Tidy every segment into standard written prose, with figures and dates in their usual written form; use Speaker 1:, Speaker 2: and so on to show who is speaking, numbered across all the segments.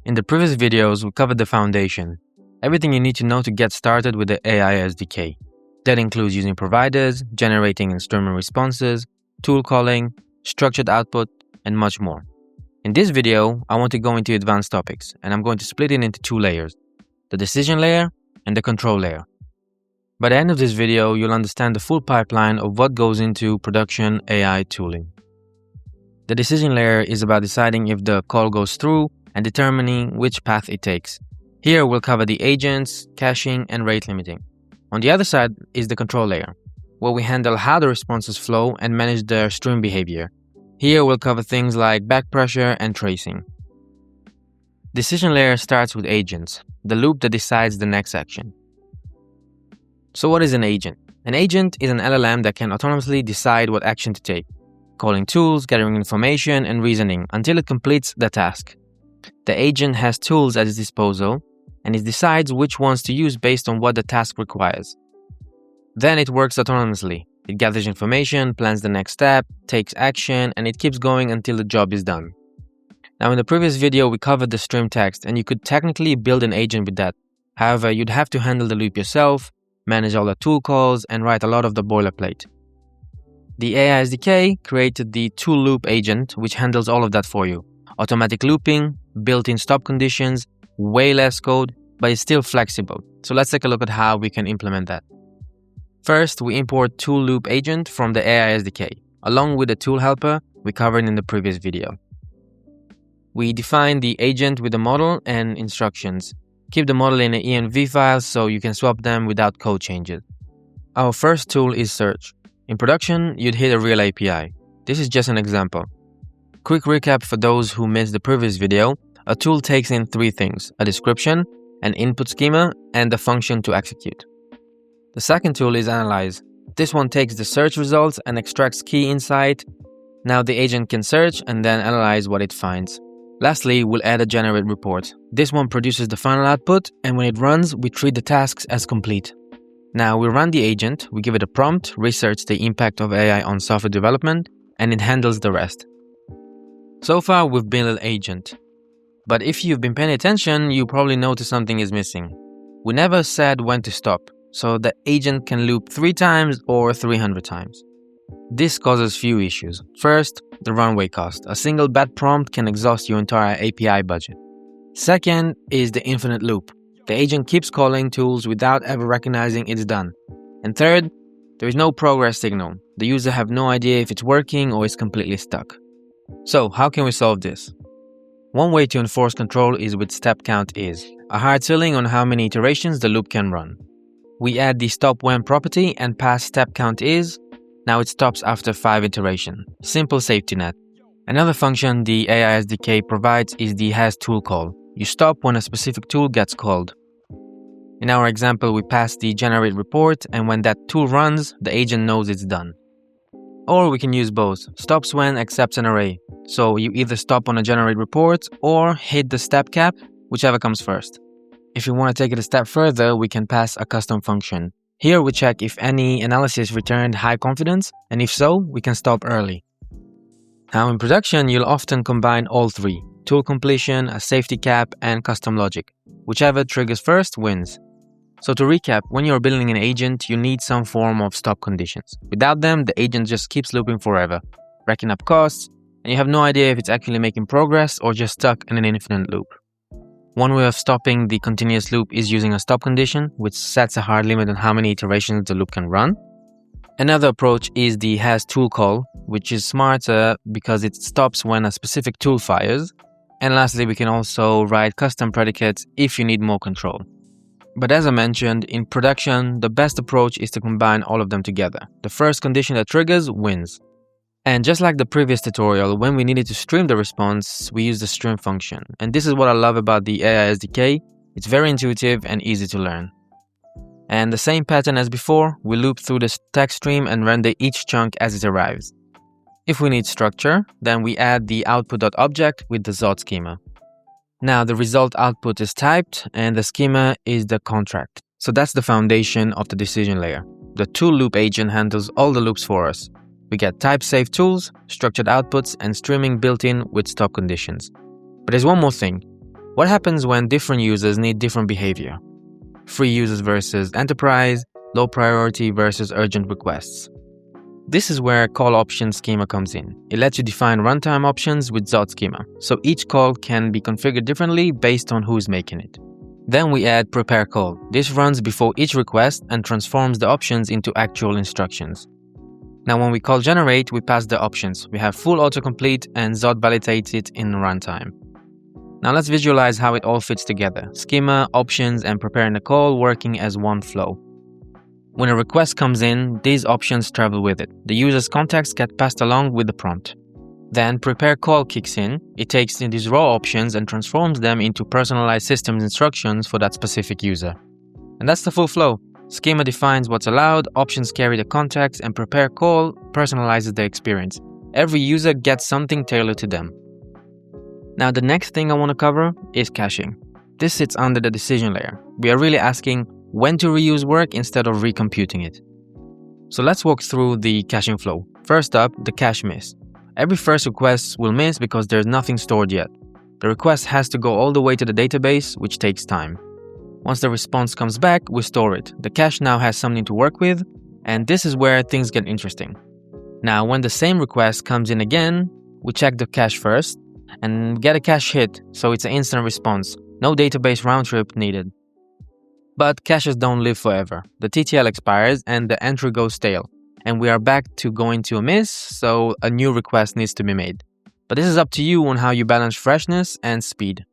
Speaker 1: In the previous videos, we covered the foundation, everything you need to know to get started with the AI SDK. That includes using providers, generating and streaming responses, tool calling, structured output, and much more. In this video, I want to go into advanced topics, and I'm going to split it into two layers, the decision layer and the control layer. By the end of this video, you'll understand the full pipeline of what goes into production AI tooling. The decision layer is about deciding if the call goes through and determining which path it takes. Here we'll cover the agents, caching, and rate limiting. On the other side is the control layer, where we handle how the responses flow and manage their stream behavior. Here we'll cover things like backpressure and tracing. Decision layer starts with agents, the loop that decides the next action. So what is an agent? An agent is an LLM that can autonomously decide what action to take, calling tools, gathering information, and reasoning until it completes the task. The agent has tools at its disposal, and it decides which ones to use based on what the task requires. Then it works autonomously. It gathers information, plans the next step, takes action, and it keeps going until the job is done. Now, in the previous video, we covered the stream text, and you could technically build an agent with that. However, you'd have to handle the loop yourself, manage all the tool calls, and write a lot of the boilerplate. The AI SDK created the tool loop agent, which handles all of that for you. Automatic looping, built-in stop conditions, way less code, but it's still flexible. So let's take a look at how we can implement that. First, we import tool loop agent from the AI SDK, along with the tool helper we covered in the previous video. We define the agent with the model and instructions. Keep the model in an env file so you can swap them without code changes. Our first tool is search. In production, you'd hit a real API. This is just an example. Quick recap for those who missed the previous video, a tool takes in three things: a description, an input schema, and the function to execute. The second tool is analyze. This one takes the search results and extracts key insight. Now the agent can search and then analyze what it finds. Lastly, we'll add a generate report. This one produces the final output, and when it runs, we treat the tasks as complete. Now we run the agent, we give it a prompt, research the impact of AI on software development, and it handles the rest. So far, we've built an agent. But if you've been paying attention, you probably noticed something is missing. We never said when to stop, so the agent can loop 3 times or 300 times. This causes few issues. First, the runway cost. A single bad prompt can exhaust your entire API budget. Second is the infinite loop. The agent keeps calling tools without ever recognizing it's done. And third, there is no progress signal. The user have no idea if it's working or is completely stuck. So, how can we solve this? One way to enforce control is with step count is, a hard ceiling on how many iterations the loop can run. We add the stop when property and pass step count is. Now it stops after 5 iterations. Simple safety net. Another function the AI SDK provides is the has tool call. You stop when a specific tool gets called. In our example, we pass the generate report, and when that tool runs, the agent knows it's done. Or we can use both. Stops when accepts an array. So you either stop on a generate report or hit the step cap, whichever comes first. If you want to take it a step further, we can pass a custom function. Here we check if any analysis returned high confidence, and if so, we can stop early. Now in production, you'll often combine all three: tool completion, a safety cap, and custom logic. Whichever triggers first wins. So to recap, when you're building an agent, you need some form of stop conditions. Without them, the agent just keeps looping forever, racking up costs, and you have no idea if it's actually making progress or just stuck in an infinite loop. One way of stopping the continuous loop is using a stop condition, which sets a hard limit on how many iterations the loop can run. Another approach is the has tool call, which is smarter because it stops when a specific tool fires. And lastly, we can also write custom predicates if you need more control. But as I mentioned, in production, the best approach is to combine all of them together. The first condition that triggers wins. And just like the previous tutorial, when we needed to stream the response, we use the stream function. And this is what I love about the AI SDK. It's very intuitive and easy to learn. And the same pattern as before, we loop through the text stream and render each chunk as it arrives. If we need structure, then we add the output.object with the Zod schema. Now the result output is typed and the schema is the contract. So that's the foundation of the decision layer. The tool loop agent handles all the loops for us. We get type-safe tools, structured outputs, and streaming built in with stop conditions. But there's one more thing. What happens when different users need different behavior? Free users versus enterprise, low priority versus urgent requests. This is where call option schema comes in. It lets you define runtime options with Zod schema, so each call can be configured differently based on who's making it. Then we add prepare call. This runs before each request and transforms the options into actual instructions. Now when we call generate, we pass the options. We have full autocomplete and Zod validates it in runtime. Now let's visualize how it all fits together. Schema, options, and preparing the call working as one flow. When a request comes in, these options travel with it. The user's context get passed along with the prompt. Then prepare call kicks in. It takes in these raw options and transforms them into personalized systems instructions for that specific user. And that's the full flow. Schema defines what's allowed, options carry the context, and prepare call personalizes the experience. Every user gets something tailored to them. Now the next thing I want to cover is caching. This sits under the decision layer. We are really asking when to reuse work instead of recomputing it. So let's walk through the caching flow. First up, the cache miss. Every first request will miss because there's nothing stored yet. The request has to go all the way to the database, which takes time. Once the response comes back, we store it. The cache now has something to work with, and this is where things get interesting. Now, when the same request comes in again, we check the cache first, and get a cache hit, so it's an instant response. No database round trip needed. But caches don't live forever. The TTL expires and the entry goes stale. And we are back to going to a miss, so a new request needs to be made. But this is up to you on how you balance freshness and speed.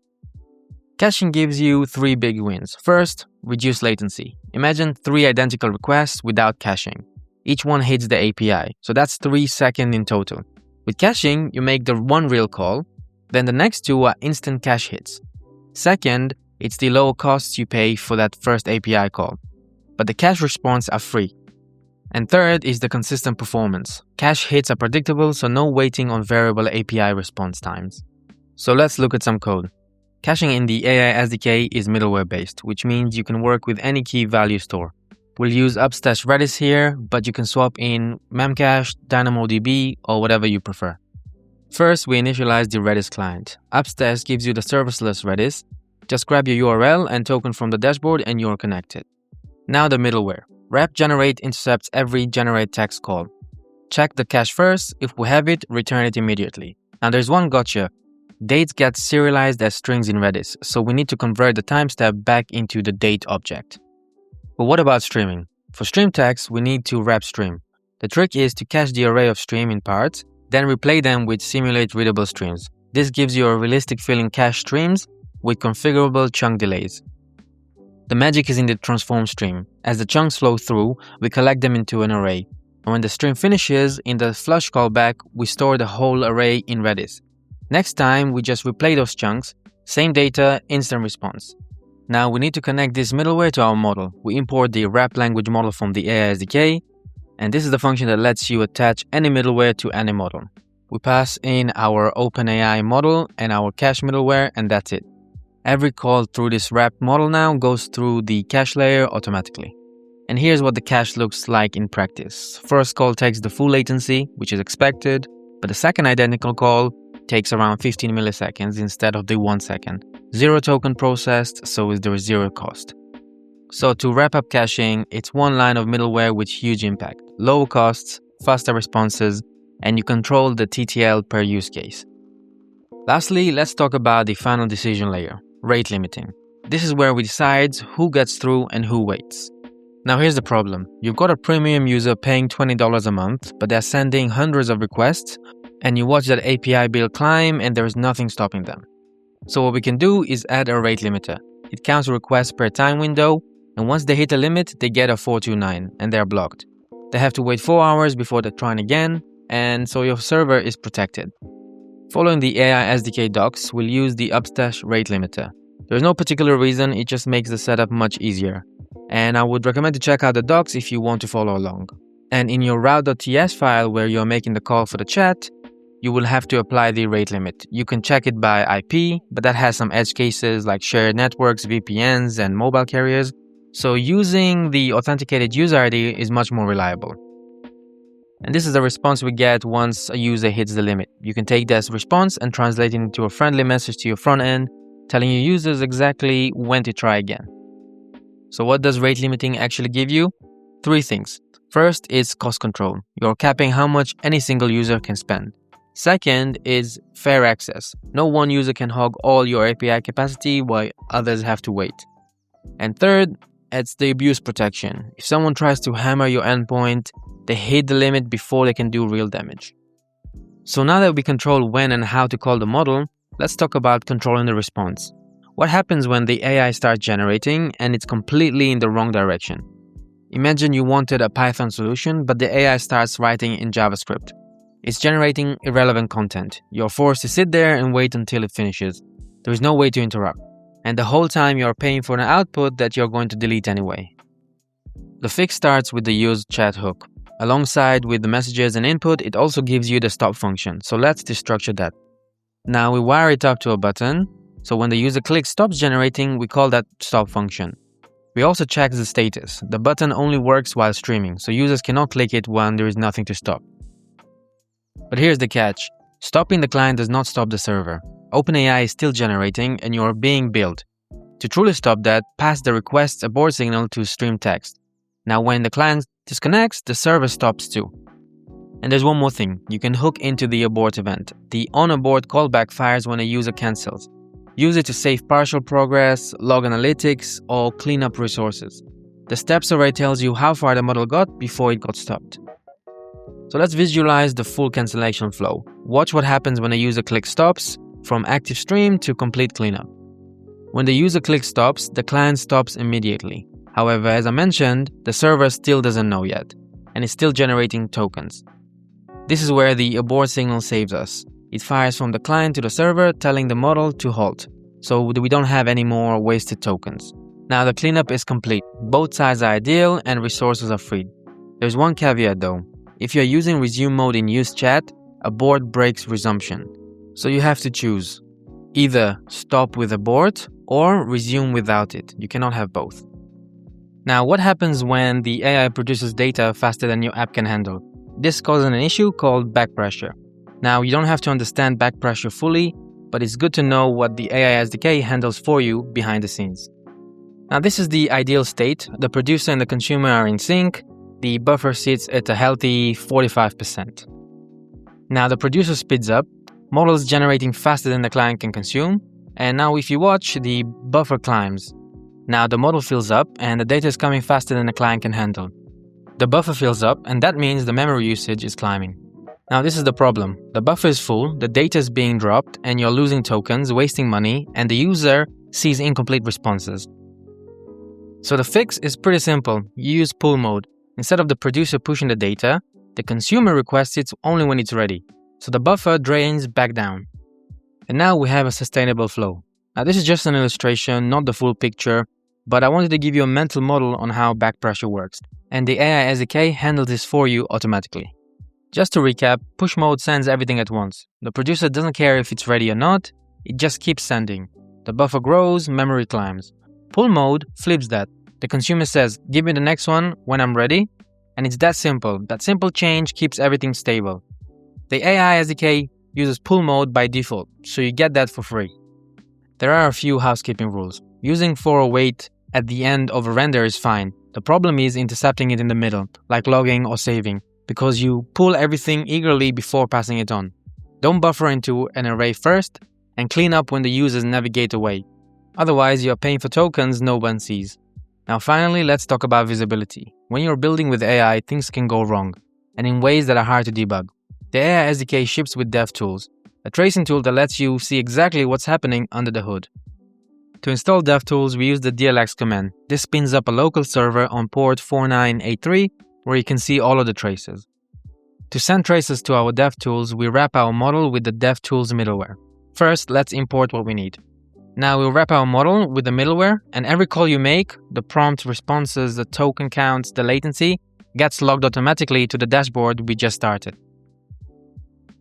Speaker 1: Caching gives you 3 big wins. First, reduce latency. Imagine 3 identical requests without caching. Each one hits the API, so that's 3 seconds in total. With caching, you make the one real call, then the next 2 are instant cache hits. Second, it's the low costs you pay for that first API call, but the cache response are free. And third is the consistent performance. Cache hits are predictable, so no waiting on variable API response times. So let's look at some code. Caching in the AI SDK is middleware based, which means you can work with any key value store. We'll use Upstash Redis here, but you can swap in Memcache, DynamoDB, or whatever you prefer. First, we initialize the Redis client. Upstash gives you the serverless Redis. Just grab your URL and token from the dashboard and you're connected. Now the middleware. Wrap generate intercepts every generate text call. Check the cache first. If we have it, return it immediately. Now there's one gotcha. Dates get serialized as strings in Redis, so we need to convert the timestamp back into the date object. But what about streaming? For stream text, we need to wrap stream. The trick is to cache the array of stream in parts, then replay them with simulate readable streams. This gives you a realistic feeling cache streams with configurable chunk delays. The magic is in the transform stream. As the chunks flow through, we collect them into an array. And when the stream finishes, in the flush callback, we store the whole array in Redis. Next time, we just replay those chunks, same data, instant response. Now we need to connect this middleware to our model. We import the wrap language model from the AI SDK, and this is the function that lets you attach any middleware to any model. We pass in our OpenAI model and our cache middleware, and that's it. Every call through this wrapped model now goes through the cache layer automatically. And here's what the cache looks like in practice. First call takes the full latency, which is expected, but the second identical call takes around 15 milliseconds instead of the 1 second. 0 token processed, so there is 0 cost. So to wrap up caching, it's one line of middleware with huge impact. Low costs, faster responses, and you control the TTL per use case. Lastly, let's talk about the final decision layer, rate limiting. This is where we decide who gets through and who waits. Now here's the problem. You've got a premium user paying $20 a month, but they're sending hundreds of requests, and you watch that API bill climb and there is nothing stopping them. So what we can do is add a rate limiter. It counts requests per time window, and once they hit a limit, they get a 429 and they're blocked. They have to wait 4 hours before they're trying again, and so your server is protected. Following the AI SDK docs, we'll use the Upstash rate limiter. There's no particular reason, it just makes the setup much easier. And I would recommend to check out the docs if you want to follow along. And in your route.ts file where you're making the call for the chat, you will have to apply the rate limit. You can check it by IP, but that has some edge cases like shared networks, VPNs, and mobile carriers. So using the authenticated user ID is much more reliable. And this is the response we get once a user hits the limit. You can take this response and translate it into a friendly message to your front end, telling your users exactly when to try again. So what does rate limiting actually give you? 3 things. First is cost control. You're capping how much any single user can spend. Second is fair access. No one user can hog all your API capacity while others have to wait. And third, it's the abuse protection. If someone tries to hammer your endpoint, they hit the limit before they can do real damage. So now that we control when and how to call the model, let's talk about controlling the response. What happens when the AI starts generating and it's completely in the wrong direction? Imagine you wanted a Python solution, but the AI starts writing in JavaScript. It's generating irrelevant content. You're forced to sit there and wait until it finishes. There is no way to interrupt. And the whole time you're paying for an output that you're going to delete anyway. The fix starts with the use chat hook. Alongside with the messages and input, it also gives you the stop function. So let's destructure that. Now we wire it up to a button. So when the user clicks stops generating, we call that stop function. We also check the status. The button only works while streaming, so users cannot click it when there is nothing to stop. But here's the catch. Stopping the client does not stop the server. OpenAI is still generating and you are being billed. To truly stop that, pass the request's abort signal to stream text. Now when the client disconnects, the server stops too. And there's one more thing. You can hook into the abort event. The onAbort callback fires when a user cancels. Use it to save partial progress, log analytics, or clean up resources. The steps array tells you how far the model got before it got stopped. So let's visualize the full cancellation flow. Watch what happens when a user clicks stops, from active stream to complete cleanup. When the user clicks stops, the client stops immediately. However, as I mentioned, the server still doesn't know yet, and is still generating tokens. This is where the abort signal saves us. It fires from the client to the server, telling the model to halt, so we don't have any more wasted tokens. Now the cleanup is complete. Both sides are ideal and resources are freed. There's one caveat though. If you're using resume mode in use chat, abort breaks resumption. So you have to choose. Either stop with abort or resume without it. You cannot have both. Now what happens when the AI produces data faster than your app can handle? This causes an issue called backpressure. Now, you don't have to understand backpressure fully, but it's good to know what the AI SDK handles for you behind the scenes. Now, this is the ideal state. The producer and the consumer are in sync. The buffer sits at a healthy 45%. Now, the producer speeds up. Model is generating faster than the client can consume. And now, if you watch, the buffer climbs. Now, the model fills up and the data is coming faster than the client can handle. The buffer fills up, and that means the memory usage is climbing. Now this is the problem. The buffer is full, the data is being dropped, and you're losing tokens, wasting money, and the user sees incomplete responses. So the fix is pretty simple. You use pull mode. Instead of the producer pushing the data, the consumer requests it only when it's ready. So the buffer drains back down. And now we have a sustainable flow. Now this is just an illustration, not the full picture, but I wanted to give you a mental model on how backpressure works. And the AI SDK handles this for you automatically. Just to recap, push mode sends everything at once. The producer doesn't care if it's ready or not, it just keeps sending. The buffer grows, memory climbs. Pull mode flips that. The consumer says, give me the next one when I'm ready, and it's that simple. That simple change keeps everything stable. The AI SDK uses pull mode by default, so you get that for free. There are a few housekeeping rules. Using for or wait at the end of a render is fine. The problem is intercepting it in the middle, like logging or saving, because you pull everything eagerly before passing it on. Don't buffer into an array first, and clean up when the users navigate away. Otherwise, you're paying for tokens no one sees. Now finally, let's talk about visibility. When you're building with AI, things can go wrong, and in ways that are hard to debug. The AI SDK ships with DevTools, a tracing tool that lets you see exactly what's happening under the hood. To install DevTools, we use the DLX command. This spins up a local server on port 4983, where you can see all of the traces. To send traces to our DevTools, we wrap our model with the DevTools middleware. First, let's import what we need. Now we'll wrap our model with the middleware, and every call you make, the prompt responses, the token counts, the latency, gets logged automatically to the dashboard we just started.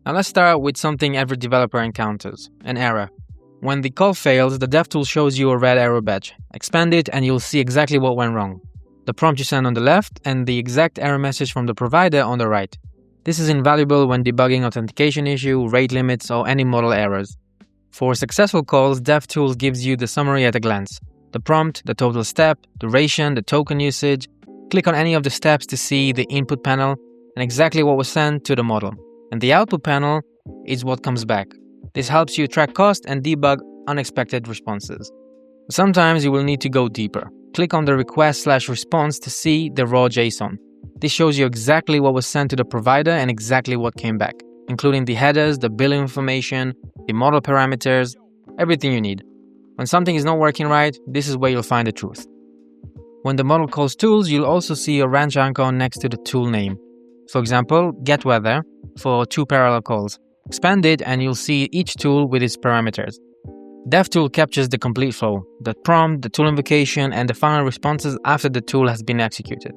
Speaker 1: Now let's start with something every developer encounters, an error. When the call fails, the DevTools shows you a red error badge. Expand it and you'll see exactly what went wrong. The prompt you send on the left and the exact error message from the provider on the right. This is invaluable when debugging authentication issue, rate limits, or any model errors. For successful calls, DevTools gives you the summary at a glance. The prompt, the total step, duration, the token usage. Click on any of the steps to see the input panel and exactly what was sent to the model. And the output panel is what comes back. This helps you track cost and debug unexpected responses. Sometimes you will need to go deeper. Click on the request/response to see the raw JSON. This shows you exactly what was sent to the provider and exactly what came back, including the headers, the billing information, the model parameters, everything you need. When something is not working right, this is where you'll find the truth. When the model calls tools, you'll also see a ranch icon next to the tool name. For example, get weather for 2 parallel calls. Expand it and you'll see each tool with its parameters. DevTool captures the complete flow, the prompt, the tool invocation, and the final responses after the tool has been executed.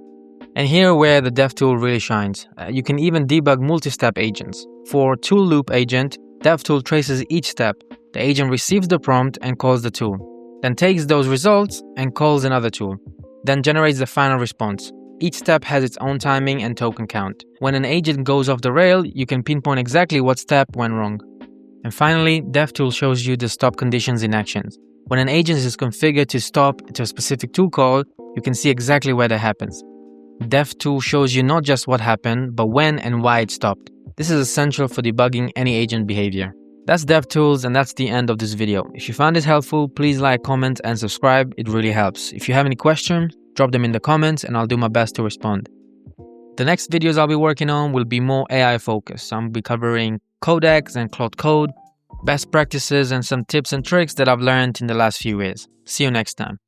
Speaker 1: And here where the DevTool really shines. You can even debug multi-step agents. For tool loop agent, DevTool traces each step. The agent receives the prompt and calls the tool, then takes those results and calls another tool, then generates the final response. Each step has its own timing and token count. When an agent goes off the rail, you can pinpoint exactly what step went wrong. And finally, DevTool shows you the stop conditions in actions. When an agent is configured to stop to a specific tool call, you can see exactly where that happens. DevTool shows you not just what happened, but when and why it stopped. This is essential for debugging any agent behavior. That's DevTools, and that's the end of this video. If you found this helpful, please like, comment, and subscribe. It really helps. If you have any questions, drop them in the comments and I'll do my best to respond. The next videos I'll be working on will be more AI focused. I'll be covering codecs and Cloud Code, best practices, and some tips and tricks that I've learned in the last few years. See you next time.